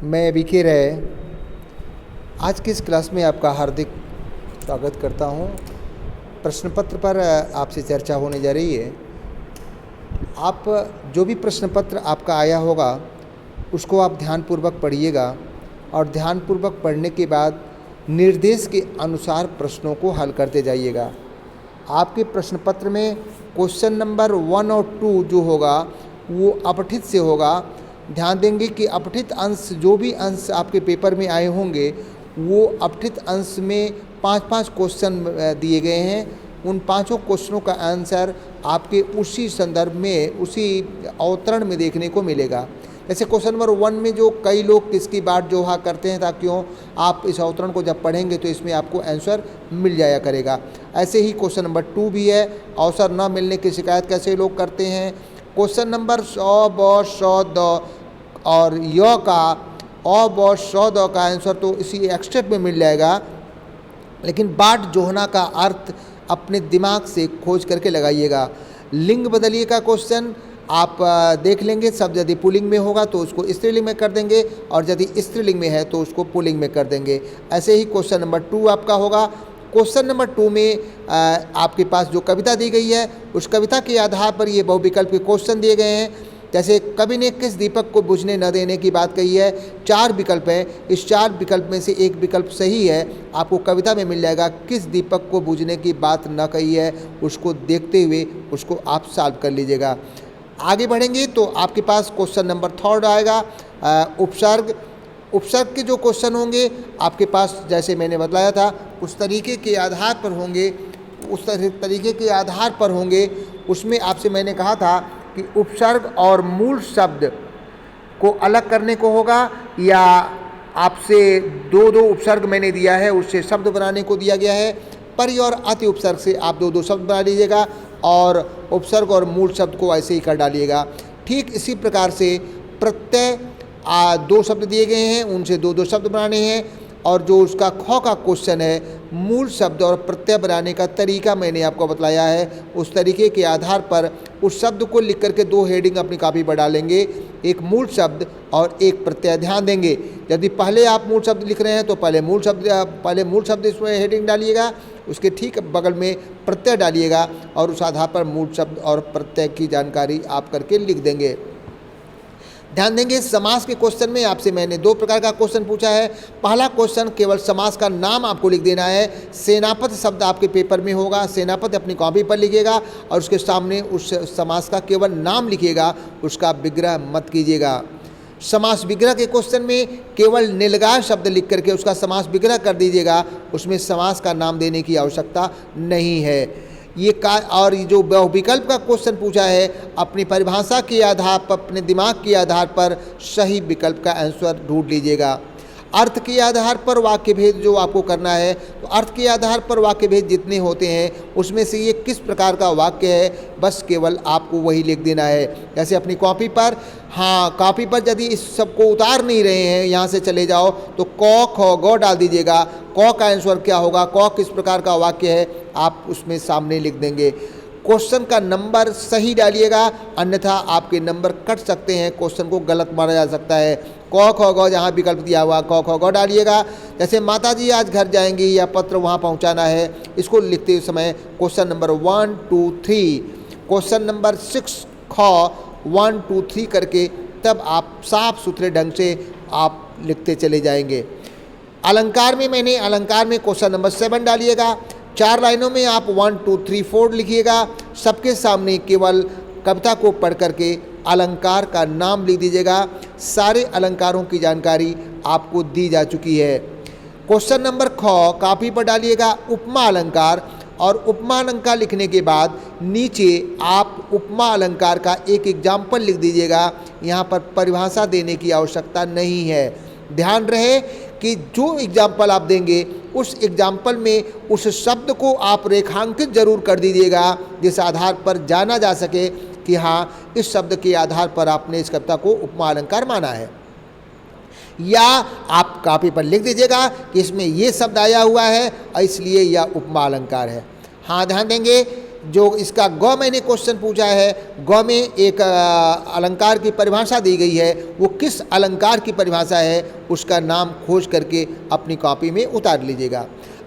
मैं बीके राय आज की इस क्लास में आपका हार्दिक स्वागत करता हूं। प्रश्न पत्र पर आपसे चर्चा होने जा रही है। आप जो भी प्रश्न पत्र आपका आया होगा उसको आप ध्यानपूर्वक पढ़िएगा और ध्यानपूर्वक पढ़ने के बाद निर्देश के अनुसार प्रश्नों को हल करते जाइएगा। आपके प्रश्न पत्र में क्वेश्चन नंबर 1 और 2 जो होगा वो अपठित से होगा। ध्यान देंगे कि अपठित अंश जो भी अंश आपके पेपर में आए होंगे वो अपठित अंश में 5-5 क्वेश्चन दिए गए हैं। उन 5 क्वेश्चनों का आंसर आपके उसी संदर्भ में उसी अवतरण में देखने को मिलेगा। जैसे क्वेश्चन नंबर 1 में जो कई लोग किसकी बाट जोहा करते हैं ताकि आप इस अवतरण को जब पढ़ेंगे तो इसमें आपको आंसर मिल जाया करेगा। ऐसे ही क्वेश्चन नंबर 2 भी है, अवसर न मिलने की शिकायत कैसे लोग करते हैं। क्वेश्चन नंबर 100 ब 100 द और य का अ ब 100 द का आंसर तो इसी एक्स्ट्रेक्ट में मिल जाएगा, लेकिन बाट जोहना का अर्थ अपने दिमाग से खोज करके लगाइएगा। लिंग बदलिए का क्वेश्चन आप देख लेंगे, शब्द यदि पुल्लिंग में होगा तो उसको स्त्रीलिंग में कर देंगे और यदि स्त्रीलिंग में है तो उसको पुल्लिंग में कर देंगे। ऐसे ही क्वेश्चन नंबर 2 आपका होगा। क्वेश्चन नंबर 2 में आपके पास जो कविता दी गई है उस कविता के आधार पर ये बहुविकल्प के क्वेश्चन दिए गए हैं। जैसे कवि ने किस दीपक को बुझने न देने की बात कही है। 4 विकल्प हैं, इस 4 विकल्प में से एक विकल्प सही है। आपको कविता में मिल जाएगा किस दीपक को बुझने की बात न कही है, उसको देखते हुए उसको आप सॉल्व कर लीजिएगा। आगे बढ़ेंगे तो आपके पास क्वेश्चन नंबर 3 आएगा उपसर्ग। उपसर्ग के जो क्वेश्चन होंगे आपके पास जैसे मैंने बताया था उस तरीके के आधार पर होंगे, उस तरीके के आधार पर होंगे। उसमें आपसे मैंने कहा था कि उपसर्ग और मूल शब्द को अलग करने को होगा, या आपसे 2 उपसर्ग मैंने दिया है उससे शब्द बनाने को दिया गया है। परि और अति उपसर्ग से आप 2 शब्द बना लीजिएगा और उपसर्ग और मूल शब्द को ऐसे ही कर डालिएगा। ठीक इसी प्रकार से प्रत्यय 2 शब्द दिए गए हैं, उनसे 2 शब्द बनाने हैं। और जो उसका ख का क्वेश्चन है मूल शब्द और प्रत्यय बनाने का तरीका मैंने आपको बतलाया है। उस तरीके के आधार पर उस शब्द को लिख करके 2 हेडिंग अपनी कॉपी पर डालेंगे, एक मूल शब्द और एक प्रत्यय। ध्यान देंगे यदि पहले आप मूल शब्द लिख रहे हैं तो पहले मूल शब्द इसमें हेडिंग डालिएगा, उसके ठीक बगल में प्रत्यय डालिएगा और उस आधार पर मूल शब्द और प्रत्यय की जानकारी आप करके लिख देंगे। ध्यान देंगे समास के क्वेश्चन में आपसे मैंने 2 प्रकार का क्वेश्चन पूछा है। पहला क्वेश्चन केवल समास का नाम आपको लिख देना है। सेनापति शब्द आपके पेपर में होगा, सेनापति अपनी कॉपी पर लिखिएगा और उसके सामने उस समास का केवल नाम लिखिएगा, उसका विग्रह मत कीजिएगा। समास विग्रह के क्वेश्चन में केवल नीलगाय शब्द लिख करके उसका समास विग्रह कर दीजिएगा, उसमें समास का नाम देने की आवश्यकता नहीं है। और जो बहुविकल्प का क्वेश्चन पूछा है अपनी परिभाषा के आधार पर, अपने दिमाग के आधार पर सही विकल्प का आंसर ढूंढ लीजिएगा। अर्थ के आधार पर वाक्य भेद जो आपको करना है, तो अर्थ के आधार पर वाक्य भेद जितने होते हैं उसमें से ये किस प्रकार का वाक्य है, बस केवल आपको वही लिख देना है। जैसे अपनी कॉपी पर, हाँ कॉपी पर यदि इस सबको उतार नहीं रहे हैं, यहाँ से चले जाओ तो क ख ग डाल दीजिएगा। क का आंसर क्या होगा, क किस प्रकार का वाक्य है आप उसमें सामने लिख देंगे। क्वेश्चन का नंबर सही डालिएगा, अन्यथा आपके नंबर कट सकते हैं, क्वेश्चन को गलत माना जा सकता है। क ख ग जहाँ विकल्प दिया हुआ क ख ग डालिएगा। जैसे माताजी आज घर जाएंगी या पत्र वहाँ पहुँचाना है, इसको लिखते समय क्वेश्चन नंबर 1 2 3, क्वेश्चन नंबर 6 ख 1 2 3 करके तब आप साफ सुथरे ढंग से आप लिखते चले जाएंगे। अलंकार में मैंने अलंकार में क्वेश्चन नंबर 7 डालिएगा। 4 लाइनों में आप 1 2 3 4 लिखिएगा। सबके सामने केवल कविता को पढ़ करके अलंकार का नाम लिख दीजिएगा। सारे अलंकारों की जानकारी आपको दी जा चुकी है। क्वेश्चन नंबर ख कॉपी पर डालिएगा उपमा अलंकार, और उपमा अलंकार लिखने के बाद नीचे आप उपमा अलंकार का एक एग्जाम्पल लिख दीजिएगा। यहाँ पर परिभाषा देने की आवश्यकता नहीं है। ध्यान रहे कि जो एग्जाम्पल आप देंगे उस एग्जाम्पल में उस शब्द को आप रेखांकित जरूर कर दीजिएगा, जिस आधार पर जाना जा सके कि हाँ इस शब्द के आधार पर आपने इस कविता को उपमा अलंकार माना है। या आप कॉपी पर लिख दीजिएगा कि इसमें ये शब्द आया हुआ है और इसलिए यह उपमा अलंकार है। हाँ ध्यान देंगे जो इसका ग मैंने क्वेश्चन पूछा है, ग में एक अलंकार की परिभाषा दी गई है, वो किस अलंकार की परिभाषा है उसका नाम खोज करके अपनी कॉपी में उतार लीजिएगा।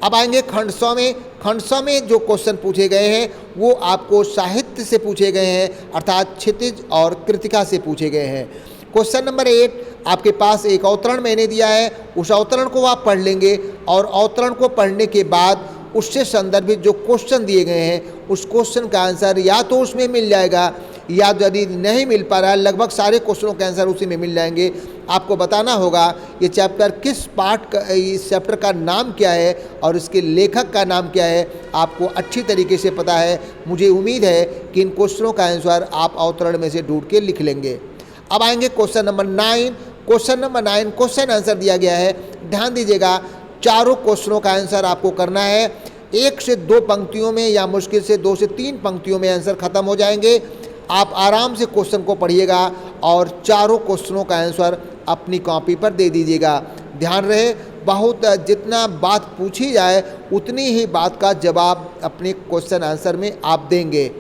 अब आएंगे खंड 100 में। खंड 100 में जो क्वेश्चन पूछे गए हैं वो आपको साहित्य से पूछे गए हैं, अर्थात क्षितिज और कृतिका से पूछे गए हैं। क्वेश्चन नंबर 8 आपके पास एक अवतरण मैंने दिया है, उस अवतरण को आप पढ़ लेंगे और अवतरण को पढ़ने के बाद उससे संदर्भित जो क्वेश्चन दिए गए हैं उस क्वेश्चन का आंसर या तो उसमें मिल जाएगा, या यदि नहीं मिल पा रहा है, लगभग सारे क्वेश्चनों के आंसर उसी में मिल जाएंगे। आपको बताना होगा ये चैप्टर किस पार्ट का, इस चैप्टर का नाम क्या है और इसके लेखक का नाम क्या है, आपको अच्छी तरीके से पता है। मुझे उम्मीद है कि इन क्वेश्चनों का आंसर आप अवतरण में से ढूंढ के लिख लेंगे। अब आएंगे question number 9। Question number 9 question answer दिया गया है, ध्यान दीजिएगा। चारों क्वेश्चनों का आंसर आपको करना है। 1 से 2 पंक्तियों में या मुश्किल से 2 से 3 पंक्तियों में आंसर खत्म हो जाएंगे। आप आराम से क्वेश्चन को पढ़िएगा और चारों क्वेश्चनों का आंसर अपनी कॉपी पर दे दीजिएगा। ध्यान रहे, बहुत जितना बात पूछी जाए उतनी ही बात का जवाब अपने क्वेश्चन आंसर में आप देंगे।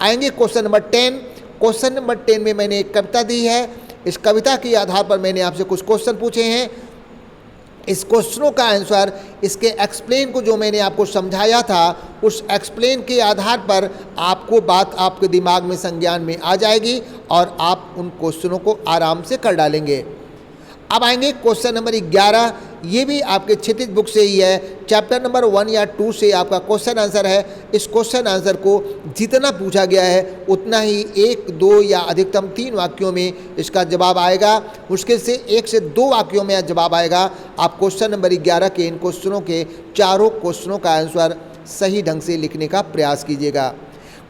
आएंगे क्वेश्चन नंबर 10। क्वेश्चन नंबर 10 में मैंने एक कविता दी है, इस कविता के आधार पर मैंने आपसे कुछ क्वेश्चन पूछे हैं। इस क्वेश्चनों का आंसर, इसके एक्सप्लेन को जो मैंने आपको समझाया था उस एक्सप्लेन के आधार पर आपको बात आपके दिमाग में संज्ञान में आ जाएगी और आप उन क्वेश्चनों को आराम से कर डालेंगे। अब आएंगे क्वेश्चन नंबर 11। ये भी आपके क्षितिज बुक से ही है, चैप्टर नंबर 1 या 2 से आपका क्वेश्चन आंसर है। इस क्वेश्चन आंसर को जितना पूछा गया है उतना ही 1, 2 या अधिकतम 3 वाक्यों में इसका जवाब आएगा। मुश्किल से 1 से 2 वाक्यों में जवाब आएगा। आप क्वेश्चन नंबर 11 के इन क्वेश्चनों के चारों क्वेश्चनों का आंसर सही ढंग से लिखने का प्रयास कीजिएगा।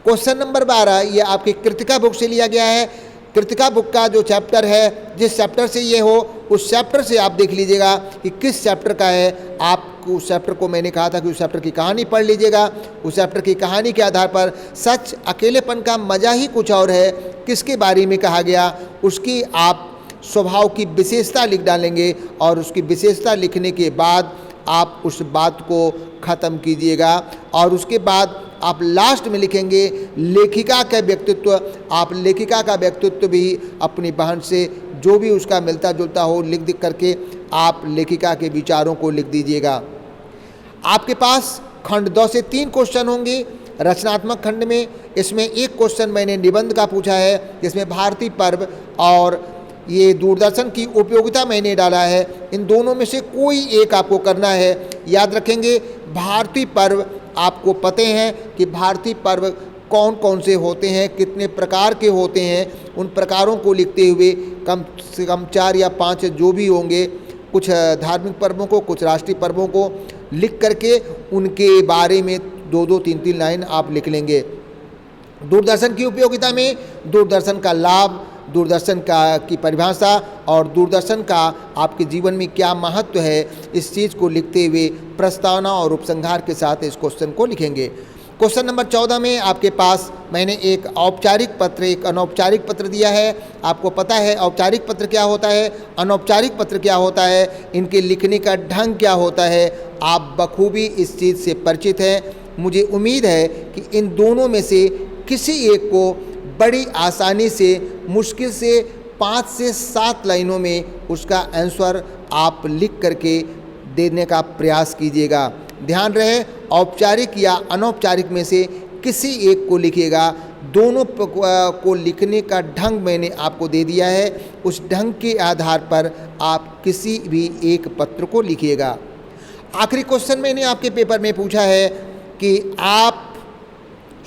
क्वेश्चन नंबर 12 ये आपकी कृतिका बुक से लिया गया है। कृतिका बुक का जो चैप्टर है, जिस चैप्टर से ये हो उस चैप्टर से आप देख लीजिएगा कि किस चैप्टर का है। आप उस चैप्टर को मैंने कहा था कि उस चैप्टर की कहानी पढ़ लीजिएगा। उस चैप्टर की कहानी के आधार पर सच अकेलेपन का मज़ा ही कुछ और है किसके बारे में कहा गया, उसकी आप स्वभाव की विशेषता लिख डालेंगे और उसकी विशेषता लिखने के बाद आप उस बात को ख़त्म कीजिएगा और उसके बाद आप लास्ट में लिखेंगे लेखिका का व्यक्तित्व। आप लेखिका का व्यक्तित्व भी अपनी बहन से जो भी उसका मिलता जुलता हो लिख करके आप लेखिका के विचारों को लिख दीजिएगा। आपके पास खंड 2 से 3 क्वेश्चन होंगे रचनात्मक खंड में। इसमें एक क्वेश्चन मैंने निबंध का पूछा है, जिसमें भारतीय पर्व और ये दूरदर्शन की उपयोगिता मैंने डाला है। इन दोनों में से कोई एक आपको करना है। याद रखेंगे, भारतीय पर्व आपको पते हैं कि भारतीय पर्व कौन कौन से होते हैं, कितने प्रकार के होते हैं। उन प्रकारों को लिखते हुए कम से कम 4 या 5 जो भी होंगे, कुछ धार्मिक पर्वों को, कुछ राष्ट्रीय पर्वों को लिख करके उनके बारे में 2-2, 3-3 लाइन आप लिख लेंगे। दूरदर्शन की उपयोगिता में दूरदर्शन का लाभ, दूरदर्शन की परिभाषा और दूरदर्शन का आपके जीवन में क्या महत्व है, इस चीज़ को लिखते हुए प्रस्तावना और उपसंहार के साथ इस क्वेश्चन को लिखेंगे। क्वेश्चन नंबर 14 में आपके पास मैंने एक औपचारिक पत्र, एक अनौपचारिक पत्र दिया है। आपको पता है औपचारिक पत्र क्या होता है, अनौपचारिक पत्र क्या होता है, इनके लिखने का ढंग क्या होता है, आप बखूबी इस चीज़ से परिचित हैं। मुझे उम्मीद है कि इन दोनों में से किसी एक को बड़ी आसानी से, मुश्किल से 5 से 7 लाइनों में उसका आंसर आप लिख करके देने का प्रयास कीजिएगा। ध्यान रहे, औपचारिक या अनौपचारिक में से किसी एक को लिखिएगा। दोनों को लिखने का ढंग मैंने आपको दे दिया है, उस ढंग के आधार पर आप किसी भी एक पत्र को लिखिएगा। आखिरी क्वेश्चन मैंने आपके पेपर में पूछा है कि आप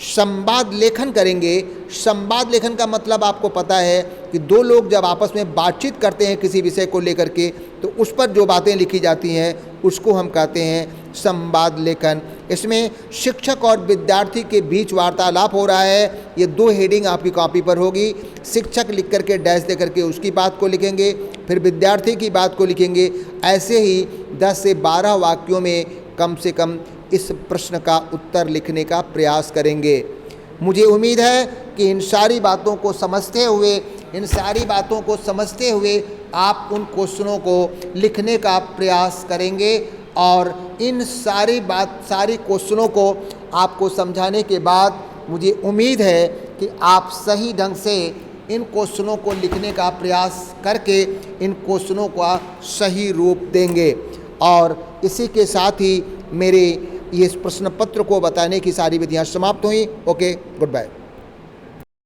संवाद लेखन करेंगे। संवाद लेखन का मतलब आपको पता है कि 2 लोग जब आपस में बातचीत करते हैं किसी विषय को लेकर के, तो उस पर जो बातें लिखी जाती हैं उसको हम कहते हैं संवाद लेखन। इसमें शिक्षक और विद्यार्थी के बीच वार्तालाप हो रहा है। ये 2 हेडिंग आपकी कॉपी पर होगी। शिक्षक लिख करके डैश दे करके उसकी बात को लिखेंगे, फिर विद्यार्थी की बात को लिखेंगे। ऐसे ही 10 से 12 वाक्यों में कम से कम इस प्रश्न का उत्तर लिखने का प्रयास करेंगे। मुझे उम्मीद है कि इन सारी बातों को समझते हुए आप उन क्वेश्चनों को लिखने का प्रयास करेंगे और इन सारी क्वेश्चनों को आपको समझाने के बाद मुझे उम्मीद है कि आप सही ढंग से इन क्वेश्चनों को लिखने का प्रयास करके इन क्वेश्चनों का सही रूप देंगे। और इसी के साथ ही मेरे ये प्रश्न पत्र को बताने की सारी विधियाँ समाप्त हुई। Okay, good bye.